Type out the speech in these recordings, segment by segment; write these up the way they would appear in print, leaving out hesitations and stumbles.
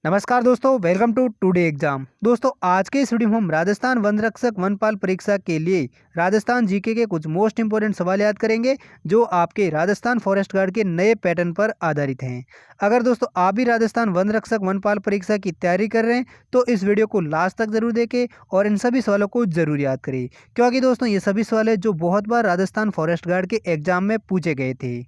नमस्कार दोस्तों, welcome to today exam. दोस्तों, आज के इस वीडियो में हम राजस्थान वन रक्षक वनपाल परीक्षा के लिए राजस्थान जीके के कुछ मोस्ट इंपोर्टेंट सवाल याद करेंगे जो आपके राजस्थान फॉरेस्ट गार्ड के नए पैटर्न पर आधारित हैं। अगर दोस्तों आप भी राजस्थान वन रक्षक वनपाल परीक्षा की तैयारी कर रहे हैं तो इस वीडियो को लास्ट तक जरूर देखें और इन सभी सवालों को जरूर याद करें, क्योंकि दोस्तों ये सभी सवाल है जो बहुत बार राजस्थान फॉरेस्ट गार्ड के एग्जाम में पूछे गए थे।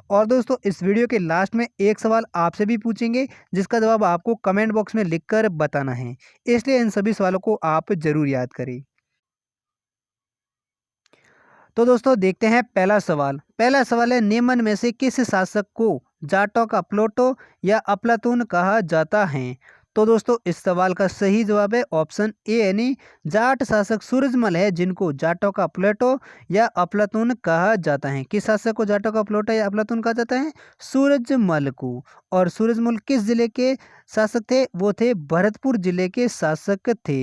और दोस्तों इस वीडियो के लास्ट में एक सवाल आपसे भी पूछेंगे जिसका जवाब आपको कमेंट बॉक्स में लिखकर बताना है, इसलिए इन सभी सवालों को आप जरूर याद करें। तो दोस्तों देखते हैं पहला सवाल है, निम्न में से किस शासक को जाटों का प्लोटो या अफलातून कहा जाता है? तो दोस्तों इस सवाल का सही जवाब है ऑप्शन ए यानी जाट शासक सूरजमल है जिनको जाटों का प्लेटो या अफलातून कहा जाता है। किस शासक को जाटों का प्लेटो या अफलातून कहा जाता है? सूरजमल को। और सूरजमल किस जिले के शासक थे? वो थे भरतपुर जिले के शासक थे।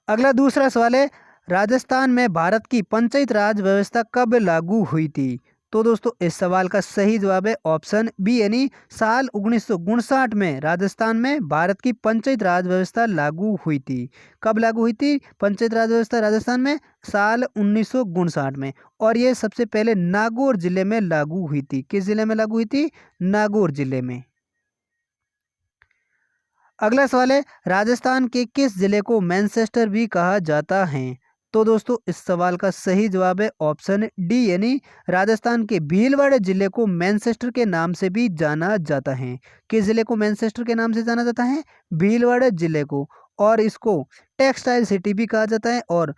अगला दूसरा सवाल है, राजस्थान में भारत की पंचायत राज व्यवस्था कब लागू हुई थी? तो दोस्तों इस सवाल का सही जवाब है ऑप्शन बी यानी साल 1959 में राजस्थान में भारत की पंचायत राज व्यवस्था लागू हुई थी। कब लागू हुई थी पंचायत राज व्यवस्था राजस्थान में? साल 1959 में। और ये सबसे पहले नागौर जिले में लागू हुई थी। किस जिले में लागू हुई थी? नागौर जिले में। अगला सवाल है, राजस्थान के किस जिले को मैनचेस्टर भी कहा जाता है? तो दोस्तों इस सवाल का सही जवाब है ऑप्शन डी यानी राजस्थान के भीलवाड़ा जिले को मैनचेस्टर के नाम से भी जाना जाता है। किस जिले को मैनचेस्टर के नाम से जाना जाता है? भीलवाड़ा जिले को। और इसको टेक्सटाइल सिटी भी कहा जाता है और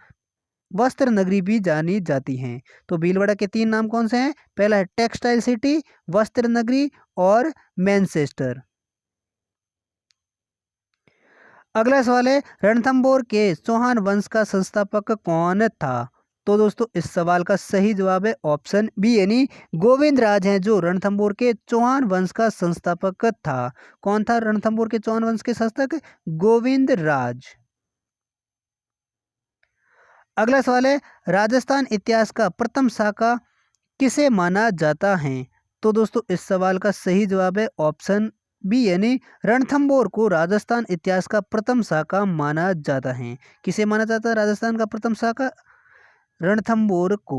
वस्त्र नगरी भी जानी जाती है। तो भीलवाड़ा के तीन नाम कौन से हैं? पहला है टेक्सटाइल सिटी, वस्त्र नगरी और मैनचेस्टर। अगला सवाल है, रणथंभौर के चौहान वंश का संस्थापक कौन था? तो दोस्तों इस सवाल का सही जवाब है ऑप्शन बी यानी गोविंद राज हैं जो रणथंभौर के चौहान वंश का संस्थापक था। कौन था रणथंभौर के चौहान वंश के शासक? गोविंद राज। अगला सवाल है, राजस्थान इतिहास का प्रथम शाखा किसे माना जाता है? तो दोस्तों इस सवाल का सही जवाब है ऑप्शन बी यानी रणथंभौर को राजस्थान इतिहास का प्रथम शाखा माना जाता है। किसे माना जाता है राजस्थान का प्रथम शाखा? रणथंभौर को।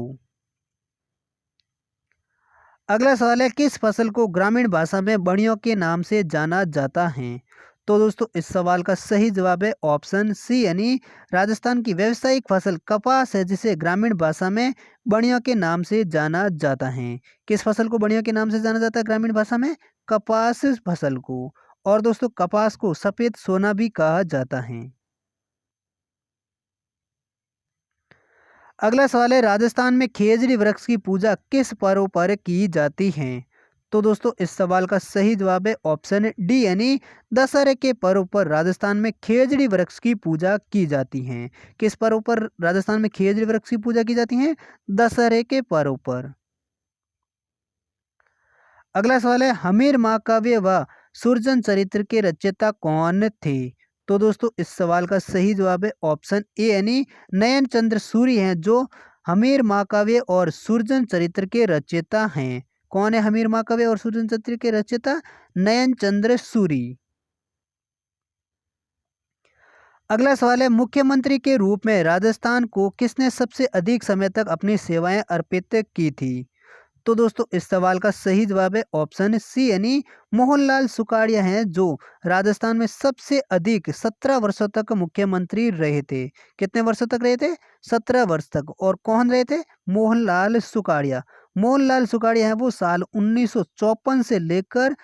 अगला सवाल है, किस फसल को ग्रामीण भाषा में बड़ियों के नाम से जाना जाता है? तो दोस्तों इस सवाल का सही जवाब है ऑप्शन सी यानी राजस्थान की व्यावसायिक फसल कपास है जिसे ग्रामीण भाषा में बड़ियों के नाम से जाना जाता है। किस फसल को बड़ियों के नाम से जाना जाता है ग्रामीण भाषा में? कपास फसल को। और दोस्तों कपास को सफेद सोना भी कहा जाता है। अगला सवाल है, राजस्थान में खेजड़ी वृक्ष की पूजा किस पर्व पर की जाती है? तो दोस्तों इस सवाल का सही जवाब है ऑप्शन डी यानी दशहरे के पर्व पर राजस्थान में खेजड़ी वृक्ष की पूजा की जाती है। किस पर्व पर राजस्थान में खेजड़ी वृक्ष की पूजा की जाती है? दशहरे के पर्व पर। अगला सवाल है, हमीर महाकाव्य व सुरजन चरित्र के रचयिता कौन थे? तो दोस्तों इस सवाल का सही जवाब है ऑप्शन ए यानी नयन चंद्र सूरी हैं जो हमीर महाकाव्य और सुरजन चरित्र के रचयिता हैं। कौन है हमीर महाकाव्य और सुरजन चरित्र के रचयिता? नयन चंद्र सूरी। अगला सवाल है, मुख्यमंत्री के रूप में राजस्थान को किसने सबसे अधिक समय तक अपनी सेवाएं अर्पित की थी? तो दोस्तों इस सवाल का सही जवाब है ऑप्शन सी यानी मोहनलाल सुखाड़िया हैं जो राजस्थान में सबसे अधिक 17 वर्षों तक मुख्यमंत्री रहे थे। कितने वर्षों तक रहे थे? 17 वर्ष तक। और कौन रहे थे? मोहनलाल सुखाड़िया। मोहनलाल सुखाड़िया है वो साल 1954 से लेकर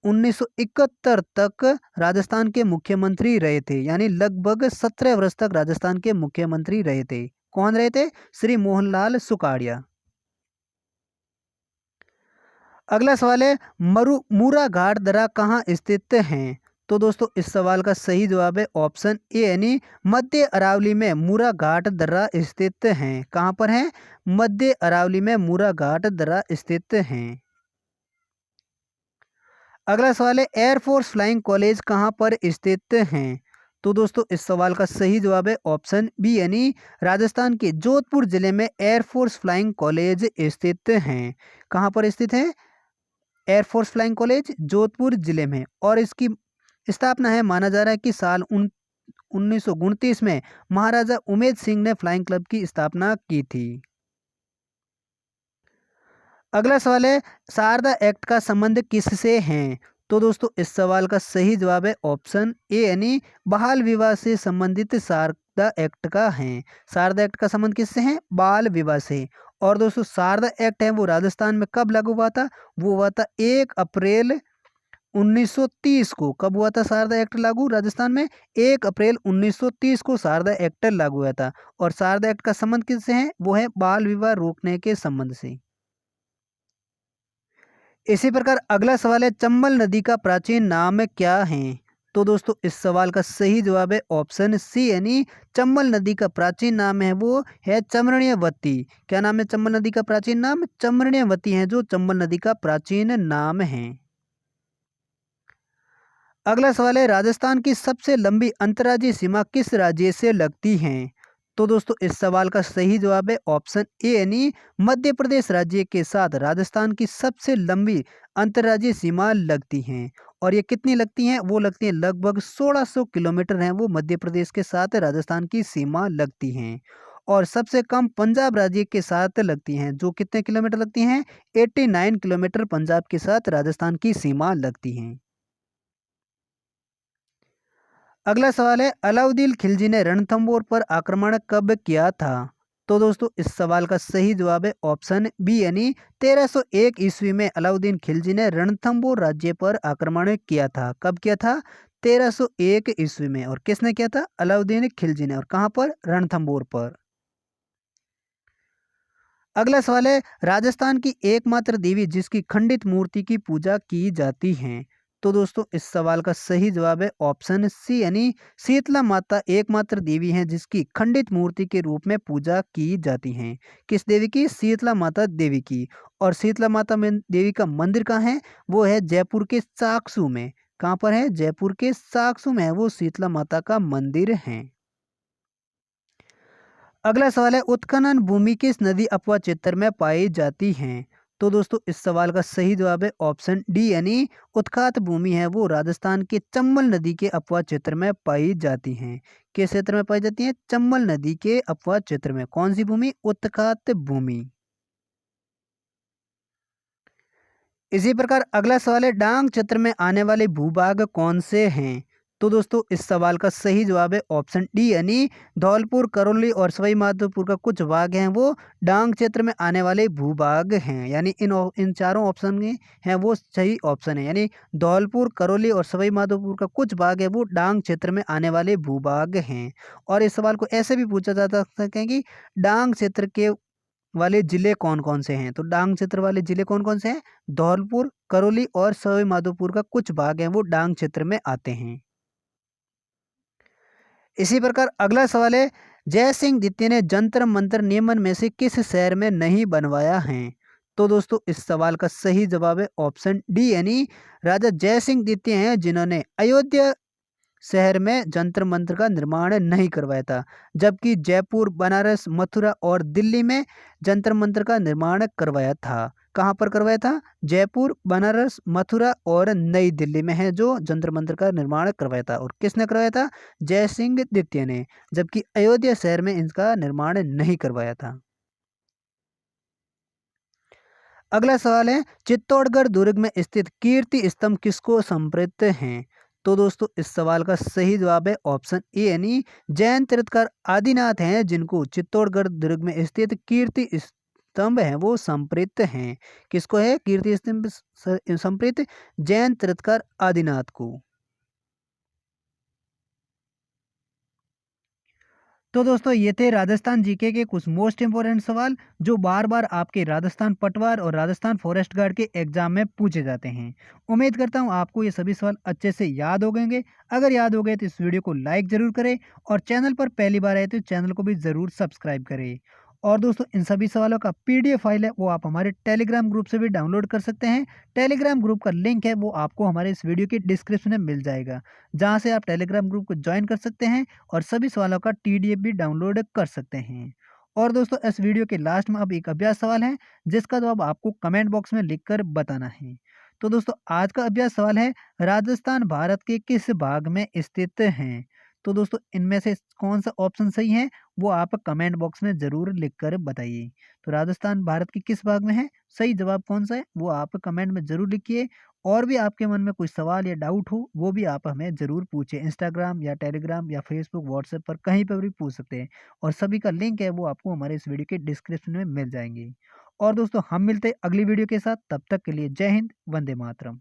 1971 तक राजस्थान के मुख्यमंत्री रहे थे, यानी लगभग 17 वर्ष तक राजस्थान के मुख्यमंत्री रहे थे। कौन रहे थे? श्री मोहनलाल सुखाड़िया। अगला सवाल है, मूरा घाट दर्रा कहाँ स्थित है? तो दोस्तों इस सवाल का सही जवाब है ऑप्शन ए यानी मध्य अरावली में मूरा घाट दर्रा स्थित है। कहाँ पर है? मध्य अरावली में मूरा घाट दर्रा स्थित है। अगला सवाल है, एयरफोर्स फ्लाइंग कॉलेज कहाँ पर स्थित है? तो दोस्तों इस सवाल का सही जवाब है ऑप्शन बी यानी राजस्थान के जोधपुर जिले में एयरफोर्स फ्लाइंग कॉलेज स्थित है। कहाँ पर स्थित है? एयरफोर्स फ्लाइंग कॉलेज जोधपुर जिले में, और इसकी स्थापना है माना जा रहा है कि साल 1929 में महाराजा उमेद सिंह ने फ्लाइंग क्लब की स्थापना की थी। अगला सवाल है, शारदा एक्ट का संबंध किससे है? तो दोस्तों इस सवाल का सही जवाब है ऑप्शन ए यानी बाल विवाह से संबंधित शारदा एक्ट का है। शारदा एक्ट का संबंध किससे है? बाल विवाह से। और दोस्तों शारदा एक्ट है वो राजस्थान में कब लागू हुआ था? वो हुआ था 1 अप्रैल 1930 को। कब हुआ था शारदा एक्ट लागू राजस्थान में? 1 अप्रैल 1930 को शारदा एक्ट लागू हुआ था। और शारदा एक्ट का संबंध किससे है? वो है बाल विवाह रोकने के संबंध से। इसी प्रकार अगला सवाल है, चंबल नदी का प्राचीन नाम क्या है? तो दोस्तों इस सवाल का सही जवाब है ऑप्शन सी यानी चंबल नदी का प्राचीन नाम है वो है चम्रणीयवती। क्या नाम है चंबल नदी का प्राचीन नाम? चम्रणीयवती है जो चंबल नदी का प्राचीन नाम है। अगला सवाल है, राजस्थान की सबसे लंबी अंतर्राज्यीय सीमा किस राज्य से लगती है? तो दोस्तों इस सवाल का सही जवाब है ऑप्शन ए यानी मध्य प्रदेश राज्य के साथ राजस्थान की सबसे लंबी अंतर्राज्यीय सीमा लगती हैं। और ये कितनी लगती हैं? वो लगती हैं लगभग 1600 किलोमीटर हैं वो मध्य प्रदेश के साथ राजस्थान की सीमा लगती हैं। और सबसे कम पंजाब राज्य के साथ लगती हैं, जो कितने किलोमीटर लगती हैं? 89 किलोमीटर पंजाब के साथ राजस्थान की सीमा लगती हैं। अगला सवाल है, अलाउद्दीन खिलजी ने रणथंबोर पर आक्रमण कब किया था? तो दोस्तों इस सवाल का सही जवाब है ऑप्शन बी यानी 1301 ईस्वी में अलाउद्दीन खिलजी ने रणथंबोर राज्य पर आक्रमण किया था। कब किया था? 1301 ईस्वी में। और किसने किया था? अलाउद्दीन खिलजी ने। और कहां पर? रणथंबोर पर। अगला सवाल है, राजस्थान की एकमात्र देवी जिसकी खंडित मूर्ति की पूजा की जाती है। तो दोस्तों इस सवाल का सही जवाब है ऑप्शन सी यानी शीतला माता एकमात्र देवी हैं जिसकी खंडित मूर्ति के रूप में पूजा की जाती है। किस देवी की? शीतला माता देवी की। और शीतला माता देवी का मंदिर कहाँ है? वो है जयपुर के साकसू में। कहाँ पर है? जयपुर के साकसू में है वो शीतला माता का मंदिर है। अगला सवाल है, उत्खनन भूमि किस नदी अथवा क्षेत्र में पाई जाती है? तो दोस्तों इस सवाल का सही जवाब है ऑप्शन डी यानी उत्खात भूमि है वो राजस्थान के चंबल नदी के अफवाह क्षेत्र में पाई जाती हैं। किस क्षेत्र में पाई जाती हैं? चंबल नदी के अफवाह क्षेत्र में। कौन सी भूमि? उत्खात भूमि। इसी प्रकार अगला सवाल है, डांग क्षेत्र में आने वाले भूभाग कौन से हैं? तो दोस्तों इस सवाल का सही जवाब है ऑप्शन डी यानी धौलपुर, करौली और सवाई माधोपुर का कुछ भाग हैं वो डांग क्षेत्र में आने वाले भूभाग हैं। यानी इन चारों ऑप्शन में हैं वो सही ऑप्शन है। यानी धौलपुर, करौली और सवाई माधोपुर का कुछ भाग है वो डांग क्षेत्र में आने वाले भूभाग हैं। और इस सवाल को ऐसे भी पूछा जा सकता है कि डांग क्षेत्र के वाले जिले कौन-कौन से हैं? तो डांग क्षेत्र वाले जिले कौन-कौन से हैं? धौलपुर, करौली और सवाई माधोपुर का कुछ भाग हैं वो डांग क्षेत्र में आते हैं। इसी प्रकार अगला सवाल है, जय सिंह द्वितीय ने जंतर मंतर नियमन में से किस शहर में नहीं बनवाया है? तो दोस्तों इस सवाल का सही जवाब है ऑप्शन डी यानी राजा जय सिंह द्वितीय हैं जिन्होंने अयोध्या शहर में जंतर मंत्र का निर्माण नहीं करवाया था। जबकि जयपुर, बनारस, मथुरा और दिल्ली में जंतर मंत्र का निर्माण करवाया था। कहाँ पर करवाया था? जयपुर, बनारस, मथुरा और नई दिल्ली में है जो जंतर मंत्र का निर्माण करवाया था। और किसने करवाया था? जय सिंह द्वितीय ने। जबकि अयोध्या शहर में इनका निर्माण नहीं करवाया था। अगला सवाल है, चित्तौड़गढ़ दुर्ग में स्थित कीर्ति स्तंभ किसको समर्पित हैं? तो दोस्तों इस सवाल का सही जवाब है ऑप्शन ए यानी जैन तीर्थकर आदिनाथ हैं जिनको चित्तौड़गढ़ दुर्ग में स्थित कीर्ति स्तंभ है वो समर्पित हैं। किसको है कीर्ति स्तंभ समर्पित? जैन तीर्थकर आदिनाथ को। तो दोस्तों ये थे राजस्थान जीके के कुछ मोस्ट इंपोर्टेंट सवाल जो बार बार आपके राजस्थान पटवार और राजस्थान फॉरेस्ट गार्ड के एग्जाम में पूछे जाते हैं। उम्मीद करता हूँ आपको ये सभी सवाल अच्छे से याद हो गएंगे। अगर याद हो गए तो इस वीडियो को लाइक जरूर करें और चैनल पर पहली बार आए तो चैनल को भी ज़रूर सब्सक्राइब करें। और दोस्तों इन सभी सवालों का पीडीएफ फाइल है वो आप हमारे टेलीग्राम ग्रुप से भी डाउनलोड कर सकते हैं। टेलीग्राम ग्रुप का लिंक है वो आपको हमारे इस वीडियो के डिस्क्रिप्शन में मिल जाएगा, जहाँ से आप टेलीग्राम ग्रुप को ज्वाइन कर सकते हैं और सभी सवालों का टीडीएफ भी डाउनलोड कर सकते हैं। और दोस्तों इस वीडियो के लास्ट में अब एक अभ्यास सवाल है जिसका जवाब आपको कमेंट बॉक्स में लिखकर बताना है। तो दोस्तों आज का अभ्यास सवाल है, राजस्थान भारत के किस भाग में स्थित है? तो दोस्तों इनमें से कौन सा ऑप्शन सही है वो आप कमेंट बॉक्स में जरूर लिखकर बताइए। तो राजस्थान भारत के किस भाग में है, सही जवाब कौन सा है वो आप कमेंट में जरूर लिखिए। और भी आपके मन में कोई सवाल या डाउट हो वो भी आप हमें जरूर पूछें, इंस्टाग्राम या टेलीग्राम या फेसबुक व्हाट्सएप पर कहीं पर भी पूछ सकते हैं। और सभी का लिंक है वो आपको हमारे इस वीडियो के डिस्क्रिप्शन में मिल जाएंगे। और दोस्तों हम मिलते हैं अगली वीडियो के साथ, तब तक के लिए जय हिंद, वंदे मातरम।